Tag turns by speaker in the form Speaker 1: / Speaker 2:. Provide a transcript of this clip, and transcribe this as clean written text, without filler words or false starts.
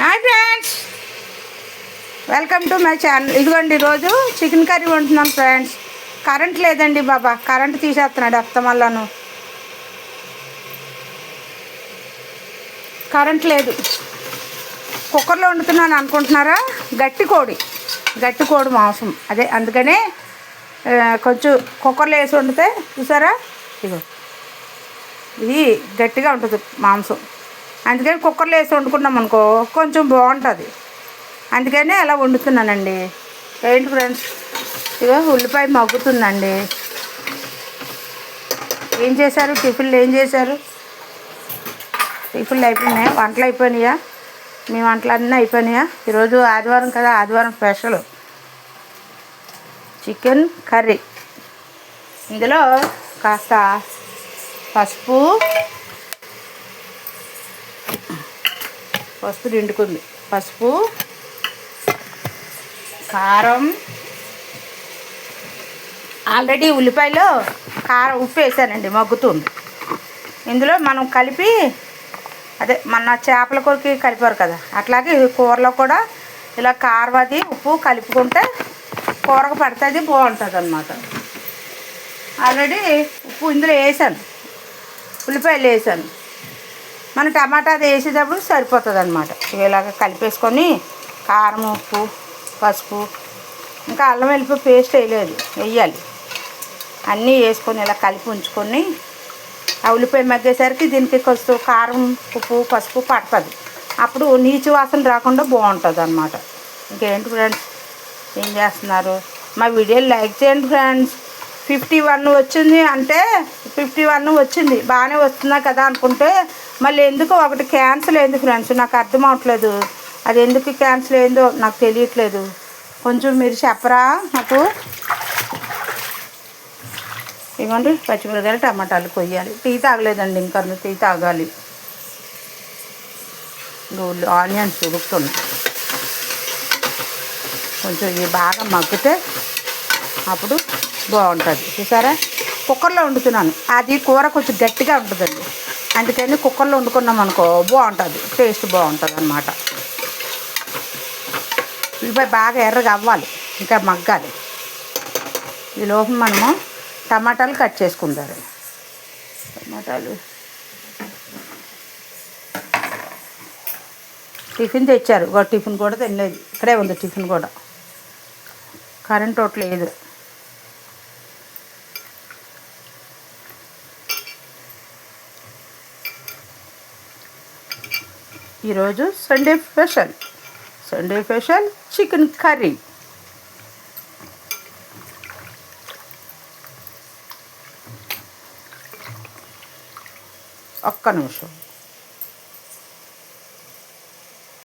Speaker 1: Hi friends, welcome to my channel. ఇదిగోండి ఈరోజు chicken curry వండుతున్నాను friends. Current లేదండి బాబా, current తీసేస్తున్నాడు అత్తమల్లాను. Current లేదు, కుక్కర్లో వండుతున్నాను అనుకుంటున్నారా? గట్టి కోడి మాంసం అదే, అందుకనే కొంచెం కుక్కర్లో వేసి వండితే చూసారా, ఇదిగో ఇది గట్టిగా ఉంటుంది మాంసం. అందుకని కుక్కర్లో వేసి వండుకున్నాం అనుకో కొంచెం బాగుంటుంది. అందుకనే అలా వండుతున్నానండి. ఏంటి ఫ్రెండ్స్, ఇగో ఉల్లిపాయ మగ్గుతుందండి. ఏం చేశారు టిఫిన్లు? టిఫిన్లు అయిపోయినాయా? వంటలు అయిపోయినాయా? మీ వంటలు అన్నీ అయిపోయినాయా? ఈరోజు ఆదివారం కదా, ఆదివారం స్పెషల్ చికెన్ కర్రీ. ఇందులో కాస్త పసుపు నిండుకుంది, పసుపు, కారం, ఆల్రెడీ ఉల్లిపాయలో కారం ఉప్పు వేసానండి, మగ్గుతుంది. ఇందులో మనం కలిపి అదే మన చేపల కూరకి కలిపారు కదా, అట్లాగే కూరలో కూడా ఇలా కారం అది ఉప్పు కలుపుకుంటే కూరకు పడుతుంది, బాగుంటుంది అన్నమాట. ఆల్రెడీ ఉప్పు ఇందులో వేసాను, ఉల్లిపాయలు వేసాను. మన టమాటా అది వేసేటప్పుడు సరిపోతుంది అన్నమాట. ఇలాగ కలిపేసుకొని కారం, ఉప్పు, పసుపు, ఇంకా అల్లం వెల్లుల్లి పేస్ట్ వేయాలి. అన్నీ వేసుకొని ఇలా కలిపి ఉంచుకొని ఆ ఉల్లిపాయ మగ్గేసరికి దీనికి కొంచెం కారం, ఉప్పు, పసుపు పడుతుంది. అప్పుడు నీచు వాసన రాకుండా బాగుంటుంది అన్నమాట. ఇంకేంటి ఫ్రెండ్స్, ఏం చేస్తున్నారు? మా వీడియోని లైక్ చేయండి ఫ్రెండ్స్. 51 వచ్చింది అంటే 51 వచ్చింది, బాగానే వస్తున్నా కదా అనుకుంటే మళ్ళీ ఎందుకు ఒకటి క్యాన్సిల్ అయింది ఫ్రెండ్స్. నాకు అర్థం అవట్లేదు, అది ఎందుకు క్యాన్సిల్ అయిందో నాకు తెలియట్లేదు. కొంచెం మీరు చెప్పరా నాకు? ఇవ్వండి, పచ్చిమిరపకాయలు, టమాటాలు కొయ్యాలి. టీ తాగలేదండి, ఇంకా టీ తాగాలి. ఆనియన్స్ ఉడుకుతున్నాయి, కొంచెం ఇవి బాగా మగ్గితే అప్పుడు బాగుంటుంది. చూసారా, కుక్కర్లో వండుతున్నాను. అది కూర కొంచెం గట్టిగా ఉంటుందండి, అందుకని కుక్కర్లో వండుకున్నాం అనుకో బాగుంటుంది, టేస్ట్ బాగుంటుంది అన్నమాట. ఉల్లిపాయ బాగా ఎర్రగా అవ్వాలి, ఇంకా మగ్గాలి. ఈ లోపల మనము టమాటాలు కట్ చేసుకుంటారు. టమాటాలు టిఫిన్ తెచ్చారు, టిఫిన్ కూడా తినలేదు. ఇక్కడే ఉంది టిఫిన్ కూడా, కరెంట్ ఒకటి లేదు. ఈరోజు సండే స్పెషల్ చికెన్ కర్రీ. ఒక్క నిమిషం.